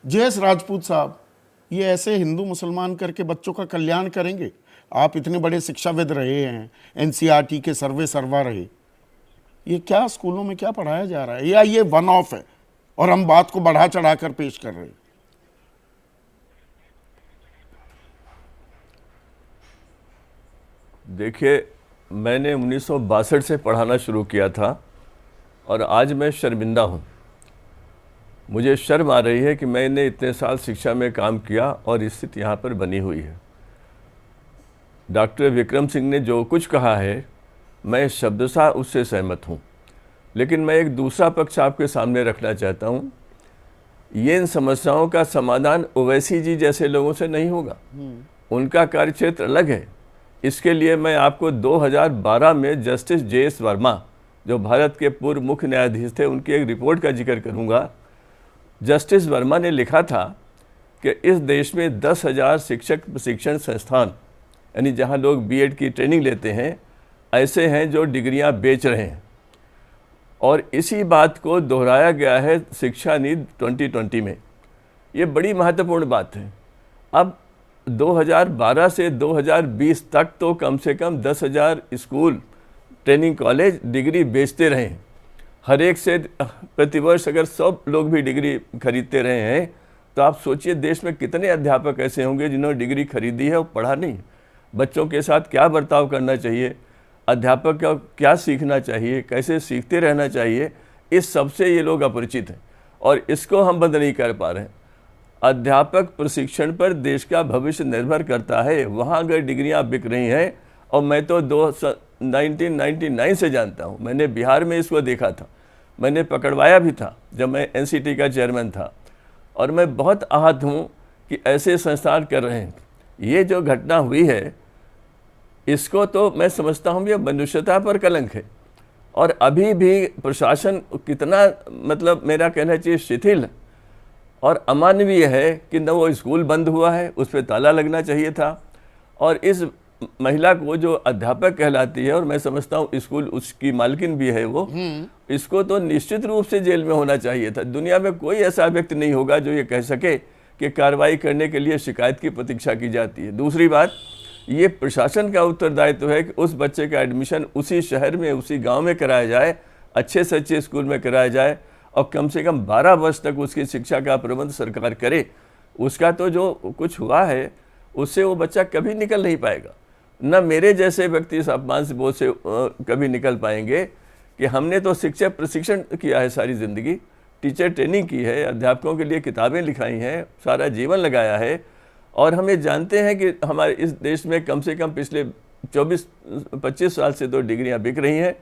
JS Rajput साहब, ये ऐसे हिंदू मुसलमान करके बच्चों का कल्याण करेंगे? आप इतने बड़े शिक्षाविद रहे हैं, एनसीईआरटी के सर्वे सर्वा रहे, ये क्या स्कूलों में क्या पढ़ाया जा रहा है, या ये वन ऑफ है और हम बात को बढ़ा चढ़ा कर पेश कर रहे हैं? देखिए, मैंने 1962 से पढ़ाना शुरू किया था और आज मैं शर्मिंदा हूँ। मुझे शर्म आ रही है कि मैंने इतने साल शिक्षा में काम किया और स्थिति यहाँ पर बनी हुई है। डॉक्टर विक्रम सिंह ने जो कुछ कहा है, मैं शब्दशः उससे सहमत हूँ, लेकिन मैं एक दूसरा पक्ष आपके सामने रखना चाहता हूँ। ये इन समस्याओं का समाधान ओवैसी जी जैसे लोगों से नहीं होगा, उनका कार्यक्षेत्र अलग है। इसके लिए मैं आपको 2012 में जस्टिस जेएस वर्मा, जो भारत के पूर्व मुख्य न्यायाधीश थे, उनकी एक रिपोर्ट का जिक्र करूंगा। जस्टिस वर्मा ने लिखा था कि इस देश में 10,000 शिक्षक प्रशिक्षण संस्थान, यानी जहां लोग बीएड की ट्रेनिंग लेते हैं, ऐसे हैं जो डिग्रियां बेच रहे हैं। और इसी बात को दोहराया गया है शिक्षा नीति 2020 में। ये बड़ी महत्वपूर्ण बात है। अब 2012 से 2020 तक तो कम से कम 10,000 स्कूल, ट्रेनिंग कॉलेज डिग्री बेचते रहे हैं। हर एक से प्रतिवर्ष अगर 100 लोग भी डिग्री खरीदते रहे हैं, तो आप सोचिए देश में कितने अध्यापक ऐसे होंगे जिन्होंने डिग्री खरीदी है और पढ़ा नहीं। बच्चों के साथ क्या बर्ताव करना चाहिए, अध्यापक का क्या सीखना चाहिए, कैसे सीखते रहना चाहिए, इस सबसे ये लोग अपरिचित हैं और इसको हम बंद नहीं कर पा रहे हैं। अध्यापक प्रशिक्षण पर देश का भविष्य निर्भर करता है। वहाँ अगर डिग्रियाँ बिक रही हैं, और मैं तो 1999 से जानता हूँ, मैंने बिहार में इसको देखा था, मैंने पकड़वाया भी था जब मैं एनसीटी का चेयरमैन था, और मैं बहुत आहत हूँ कि ऐसे संस्थान कर रहे हैं। ये जो घटना हुई है, इसको तो मैं समझता हूँ ये मनुष्यता पर कलंक है। और अभी भी प्रशासन कितना, मतलब मेरा कहना चाहिए, शिथिल और अमानवीय है कि न वो स्कूल बंद हुआ है, उस पर ताला लगना चाहिए था। और इस महिला को जो अध्यापक कहलाती है, और मैं समझता हूँ स्कूल उसकी मालकिन भी है वो, इसको तो निश्चित रूप से जेल में होना चाहिए था। दुनिया में कोई ऐसा व्यक्ति नहीं होगा जो ये कह सके कि कार्रवाई करने के लिए शिकायत की प्रतीक्षा की जाती है। दूसरी बात, ये प्रशासन का उत्तरदायित्व है कि उस बच्चे का एडमिशन उसी शहर में, उसी गाँव में कराया जाए, अच्छे से अच्छे स्कूल में कराया जाए, और कम से कम 12 वर्ष तक उसकी शिक्षा का प्रबंध सरकार करे। उसका तो जो कुछ हुआ है, उससे वो बच्चा कभी निकल नहीं पाएगा। न मेरे जैसे व्यक्ति इस अपमान से बोझ से कभी निकल पाएंगे कि हमने तो शिक्षक प्रशिक्षण किया है सारी ज़िंदगी, टीचर ट्रेनिंग की है, अध्यापकों के लिए किताबें लिखाई हैं, सारा जीवन लगाया है, और हम ये जानते हैं कि हमारे इस देश में कम से कम पिछले 24-25 साल से तो डिग्रियाँ बिक रही हैं।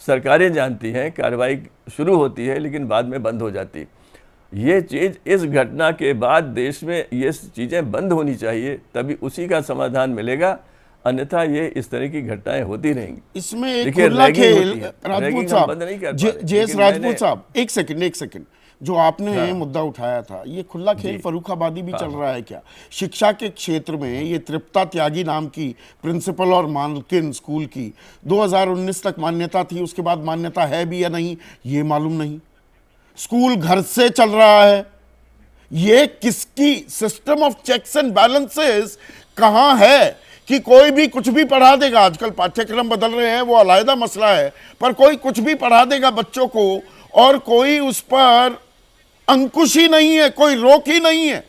सरकारें जानती हैं, कार्रवाई शुरू होती है लेकिन बाद में बंद हो जाती है। ये चीज़, इस घटना के बाद देश में ये चीज़ें बंद होनी चाहिए, तभी उसी का समाधान मिलेगा, अन्यथा ये इस तरह की घटनाएं होती रहेंगी। इसमें एक खुला खेल, राजपूत साहब, जेएस राजपूत साहब, एक सेकंड, जो आपने मुद्दा उठाया था, ये खुला खेल फर्रुखाबादी भी चल रहा है क्या? शिक्षा के क्षेत्र में ये तृप्ता त्यागी नाम की प्रिंसिपल और मालकिन स्कूल की 2019 तक मान्यता थी, उसके बाद मान्यता है भी या नहीं ये मालूम नहीं। स्कूल घर से चल रहा है। ये किसकी system of checks and balances कहां है कि कोई भी कुछ भी पढ़ा देगा? आजकल पाठ्यक्रम बदल रहे हैं, वो अलग मसला है, पर कोई कुछ भी पढ़ा देगा बच्चों को, और कोई उस पर अंकुश ही नहीं है, कोई रोक ही नहीं है।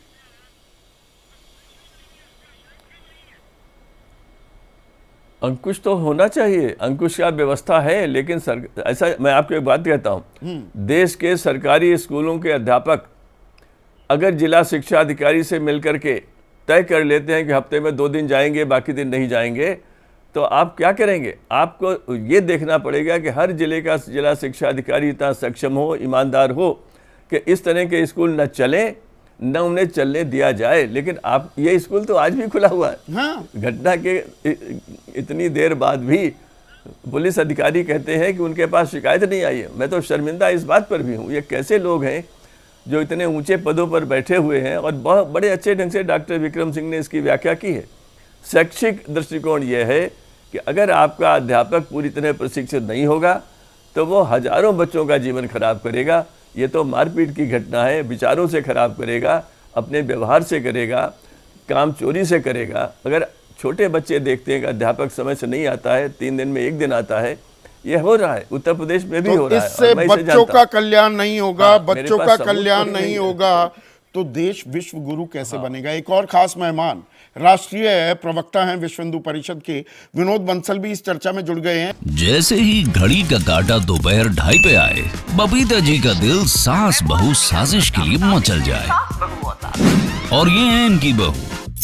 अंकुश तो होना चाहिए, अंकुश का व्यवस्था है, लेकिन ऐसा मैं आपको एक बात कहता हूँ, देश के सरकारी स्कूलों के अध्यापक अगर जिला शिक्षा अधिकारी से मिलकर के तय कर लेते हैं कि हफ्ते में 2 दिन जाएंगे, बाकी दिन नहीं जाएंगे, तो आप क्या करेंगे? आपको ये देखना पड़ेगा कि हर जिले का जिला शिक्षा अधिकारी इतना सक्षम हो, ईमानदार हो कि इस तरह के स्कूल न चलें, न उन्हें चलने दिया जाए। लेकिन आप, ये स्कूल तो आज भी खुला हुआ है। हाँ। घटना के इतनी देर बाद भी पुलिस अधिकारी कहते हैं कि उनके पास शिकायत नहीं आई है। मैं तो शर्मिंदा इस बात पर भी हूँ, ये कैसे लोग हैं जो इतने ऊंचे पदों पर बैठे हुए हैं। और बहुत बड़े अच्छे ढंग से डॉक्टर विक्रम सिंह ने इसकी व्याख्या की है। शैक्षिक दृष्टिकोण यह है कि अगर आपका अध्यापक पूरी तरह प्रशिक्षित नहीं होगा तो वो हजारों बच्चों का जीवन खराब करेगा। ये तो मारपीट की घटना है, विचारों से खराब करेगा, अपने व्यवहार से करेगा, काम चोरी से करेगा। अगर छोटे बच्चे देखते हैं कि अध्यापक समय से नहीं आता है, 3 दिन में 1 दिन आता है, ये हो रहा है, उत्तर प्रदेश में भी हो रहा है। इससे बच्चों का कल्याण नहीं होगा, बच्चों का कल्याण नहीं होगा तो देश विश्व गुरु कैसे बनेगा। एक और खास मेहमान राष्ट्रीय प्रवक्ता हैं विश्व हिंदू परिषद के विनोद बंसल भी इस चर्चा में जुड़ गए हैं। जैसे ही घड़ी का काटा दोपहर 2:30 पे आए, बबीता जी का दिल सास बहू साजिश के लिए मचल जाए। और ये है इनकी बहू,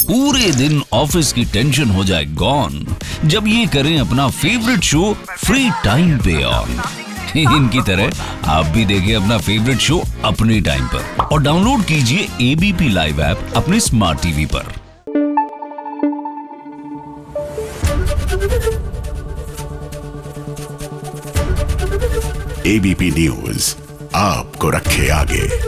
पूरे दिन ऑफिस की टेंशन हो जाए गॉन जब ये करें अपना फेवरेट शो फ्री टाइम पे ऑन। इनकी तरह आप भी देखिए अपना फेवरेट शो अपने टाइम पर और डाउनलोड कीजिए एबीपी लाइव ऐप अपने स्मार्ट टीवी पर। एबीपी न्यूज आपको रखे आगे।